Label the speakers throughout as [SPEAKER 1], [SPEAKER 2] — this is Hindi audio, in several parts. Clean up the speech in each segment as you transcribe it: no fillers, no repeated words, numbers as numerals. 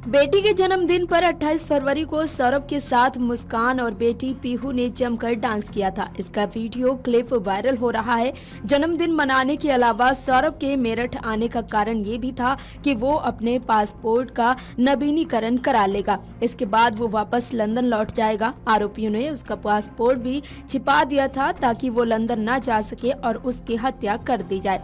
[SPEAKER 1] बेटी के जन्मदिन पर 28 फरवरी को सौरभ के साथ मुस्कान और बेटी पीहू ने जमकर डांस किया था। इसका वीडियो क्लिप वायरल हो रहा है। जन्मदिन मनाने के अलावा सौरभ के मेरठ आने का कारण ये भी था कि वो अपने पासपोर्ट का नवीनीकरण करा लेगा। इसके बाद वो वापस लंदन लौट जाएगा। आरोपियों ने उसका पासपोर्ट भी छिपा दिया था ताकि वो लंदन न जा सके और उसकी हत्या कर दी जाए।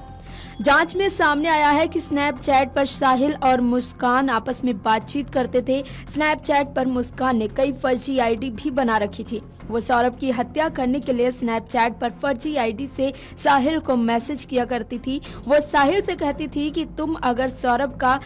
[SPEAKER 1] जांच में सामने आया है कि स्नैपचैट पर साहिल और मुस्कान आपस में बातचीत करते थे। स्नैपचैट पर मुस्कान ने कई फर्जी आईडी भी बना रखी थी। वो सौरभ की हत्या करने के लिए स्नैपचैट पर फर्जी आईडी से साहिल को मैसेज किया करती थी। वो साहिल से कहती थी कि तुम अगर सौरभ का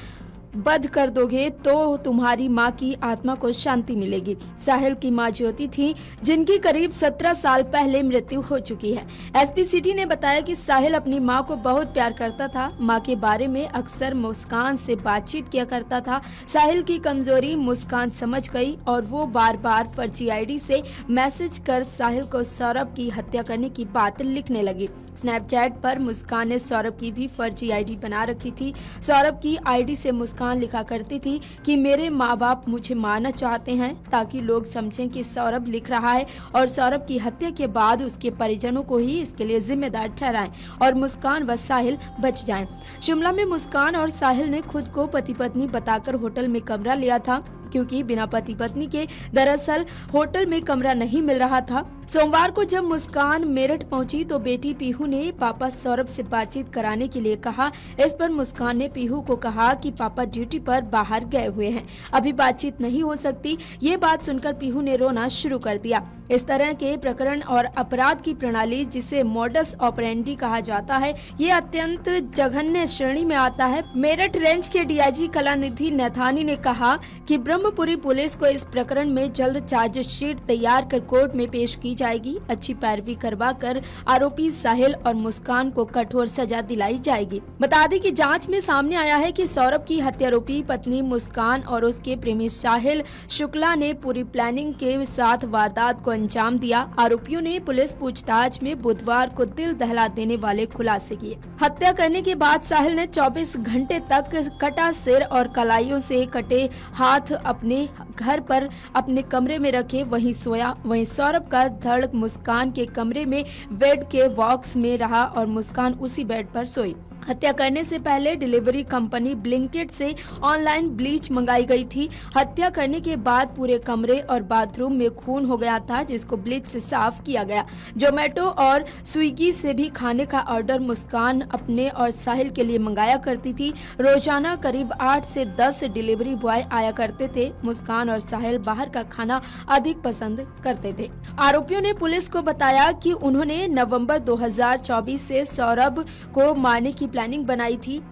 [SPEAKER 1] वध कर दोगे तो तुम्हारी माँ की आत्मा को शांति मिलेगी। साहिल की माँ ज्योति थी, जिनकी करीब 17 साल पहले मृत्यु हो चुकी है। एसपी सिटी ने बताया कि साहिल अपनी माँ को बहुत प्यार करता था। माँ के बारे में अक्सर मुस्कान से बातचीत किया करता था। साहिल की कमजोरी मुस्कान समझ गई और वो बार बार फर्जी आईडी से मैसेज कर साहिल को सौरभ की हत्या करने की बात लिखने लगी। स्नैपचैट पर मुस्कान ने सौरभ की भी फर्जी आईडी बना रखी थी। सौरभ की आईडी से मुस्कान लिखा करती थी कि मेरे माँ बाप मुझे मारना चाहते हैं ताकि लोग समझें कि सौरभ लिख रहा है और सौरभ की हत्या के बाद उसके परिजनों को ही इसके लिए जिम्मेदार ठहराएं और मुस्कान व साहिल बच जाएं। शिमला में मुस्कान और साहिल ने खुद को पति पत्नी बताकर होटल में कमरा लिया था, क्योंकि बिना पति पत्नी के दरअसल होटल में कमरा नहीं मिल रहा था। सोमवार को जब मुस्कान मेरठ पहुंची तो बेटी पीहू ने पापा सौरभ से बातचीत कराने के लिए कहा। इस पर मुस्कान ने पीहू को कहा कि पापा ड्यूटी पर बाहर गए हुए हैं, अभी बातचीत नहीं हो सकती। ये बात सुनकर पीहू ने रोना शुरू कर दिया। इस तरह के प्रकरण और अपराध की प्रणाली, जिसे मोडस ऑपरेंडी कहा जाता है, ये अत्यंत जघन्य श्रेणी में आता है। मेरठ रेंज के डीआईजी कलानिधि नैथानी ने कहा कि ब्रह्मपुरी पुलिस को इस प्रकरण में जल्द चार्जशीट तैयार कर कोर्ट में पेश की जाएगी। अच्छी पैरवी करवाकर आरोपी साहिल और मुस्कान को कठोर सजा दिलाई जाएगी। बता दें कि जांच में सामने आया है कि सौरभ की हत्यारोपी पत्नी मुस्कान और उसके प्रेमी साहिल शुक्ला ने पूरी प्लानिंग के साथ वारदात को अंजाम दिया। आरोपियों ने पुलिस पूछताछ में बुधवार को दिल दहला देने वाले खुलासे किए। हत्या करने के बाद साहिल ने 24 घंटे तक कटा सिर और कलाइयों से कटे हाथ अपने घर पर अपने कमरे में रखे वहीं सोया। वहीं सौरभ का धड़ मुस्कान के कमरे में बेड के बॉक्स में रहा और मुस्कान उसी बेड पर सोई। हत्या करने से पहले डिलीवरी कंपनी ब्लिंकिट से ऑनलाइन ब्लीच मंगाई गई थी। हत्या करने के बाद पूरे कमरे और बाथरूम में खून हो गया था, जिसको ब्लीच से साफ किया गया। जोमेटो और स्विगी से भी खाने का ऑर्डर मुस्कान अपने और साहिल के लिए मंगाया करती थी। रोजाना करीब 8 से 10 डिलीवरी बॉय आया करते थे। मुस्कान और साहिल बाहर का खाना अधिक पसंद करते थे। आरोपियों ने पुलिस को बताया कि उन्होंने नवंबर 2024 से सौरभ को मारने की प्लानिंग बनाई थी।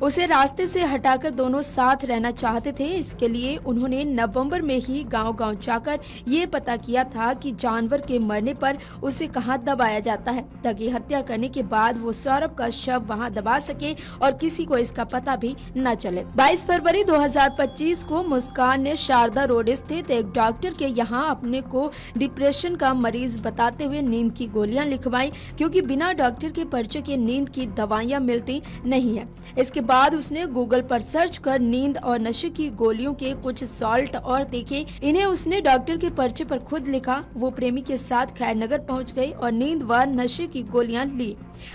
[SPEAKER 1] उसे रास्ते से हटाकर दोनों साथ रहना चाहते थे। इसके लिए उन्होंने नवंबर में ही गांव-गांव जाकर ये पता किया था कि जानवर के मरने पर उसे कहां दबाया जाता है, ताकि हत्या करने के बाद वो सौरभ का शव वहां दबा सके और किसी को इसका पता भी न चले। 22 फरवरी 2025 को मुस्कान ने शारदा रोड स्थित एक डॉक्टर के यहाँ अपने को डिप्रेशन का मरीज बताते हुए नींद की गोलियां लिखवाई, क्योंकि बिना डॉक्टर के पर्चे के नींद की दवाइयां मिलती नहीं है। इसके बाद उसने गूगल पर सर्च कर नींद और नशे की गोलियों के कुछ सॉल्ट और देखे। इन्हें उसने डॉक्टर के पर्चे पर खुद लिखा। वो प्रेमी के साथ खैरनगर पहुंच गई और नींद व नशे की गोलियां ली।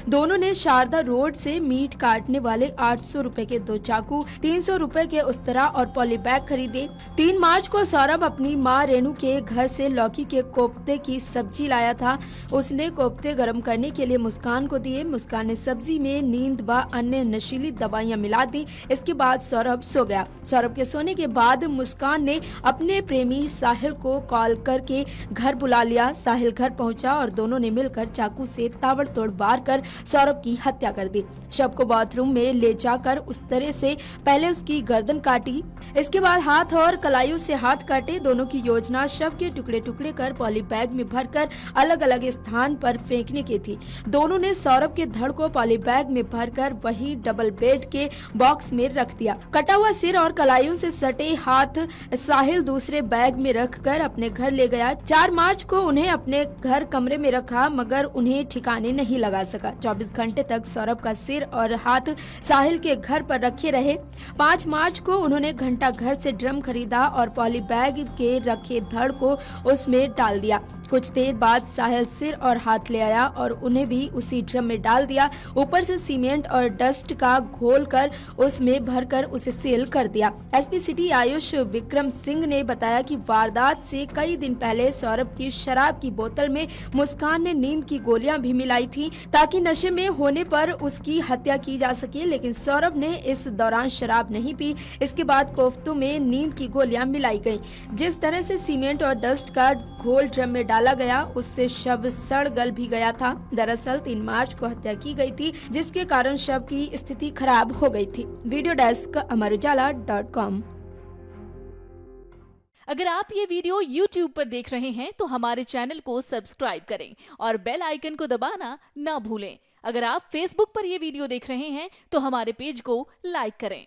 [SPEAKER 1] दोनों ने शारदा रोड से मीट काटने वाले 800 रुपए के 2 चाकू, 300 रुपए के उस्तरा और पॉलीबैग खरीदे। 3 मार्च को सौरभ अपनी मां रेणु के घर से लौकी के कोफ्ते की सब्जी लाया था। उसने कोफ्ते गर्म करने के लिए मुस्कान को दिए। मुस्कान ने सब्जी में नींद व अन्य नशीली दवाइयां मिला दी। इसके बाद सौरभ सो गया। सौरभ के सोने के बाद मुस्कान ने अपने प्रेमी साहिल को कॉल करके घर बुला लिया। साहिल घर पहुंचा और दोनों ने मिलकर चाकू से ताबड़तोड़ वार कर सौरभ की हत्या कर दी। शव को बाथरूम में ले जाकर उस तरह से पहले उसकी गर्दन काटी, इसके बाद हाथ और कलाइयों से हाथ काटे। दोनों की योजना शव के टुकड़े टुकड़े कर पॉलीबैग में भरकर अलग अलग स्थान पर फेंकने की थी। दोनों ने सौरभ के धड़ को पॉलीबैग में भरकर वहीं डबल बेड के बॉक्स में रख दिया। कटा हुआ सिर और कलाइयों से सटे हाथ साहिल दूसरे बैग में रखकर अपने घर ले गया। 4 मार्च को उन्हें अपने घर कमरे में रखा मगर उन्हें ठिकाने नहीं लगा सका। 24 घंटे तक सौरभ का सिर और हाथ साहिल के घर पर रखे रहे। 5 मार्च को उन्होंने घंटा घर से ड्रम खरीदा और पॉली बैग के रखे धड़ को उसमें डाल दिया। कुछ देर बाद साहिल सिर और हाथ ले आया और उन्हें भी उसी ड्रम में डाल दिया। ऊपर से सीमेंट और डस्ट का घोल कर उसमें भरकर उसे सील कर दिया। एसपी सिटी आयुष विक्रम सिंह ने बताया कि वारदात से कई दिन पहले सौरभ की शराब की बोतल में मुस्कान ने नींद की गोलियां भी मिलाई थी ताकि नशे में होने पर उसकी हत्या की जा सके, लेकिन सौरभ ने इस दौरान शराब नहीं पी। इसके बाद कोफ्तों में नींद की गोलियां मिलाई गई। जिस तरह से सीमेंट और डस्ट का घोल ड्रम में डाला गया उससे शव सड़ गल भी गया था। दरअसल 3 मार्च को हत्या की गई थी जिसके कारण शव की स्थिति खराब हो गई थी। Video desk amarujala.com।
[SPEAKER 2] अगर आप ये वीडियो YouTube पर देख रहे हैं तो हमारे चैनल को सब्सक्राइब करें और बेल आइकन को दबाना ना भूलें। अगर आप Facebook पर ये वीडियो देख रहे हैं तो हमारे पेज को लाइक करें।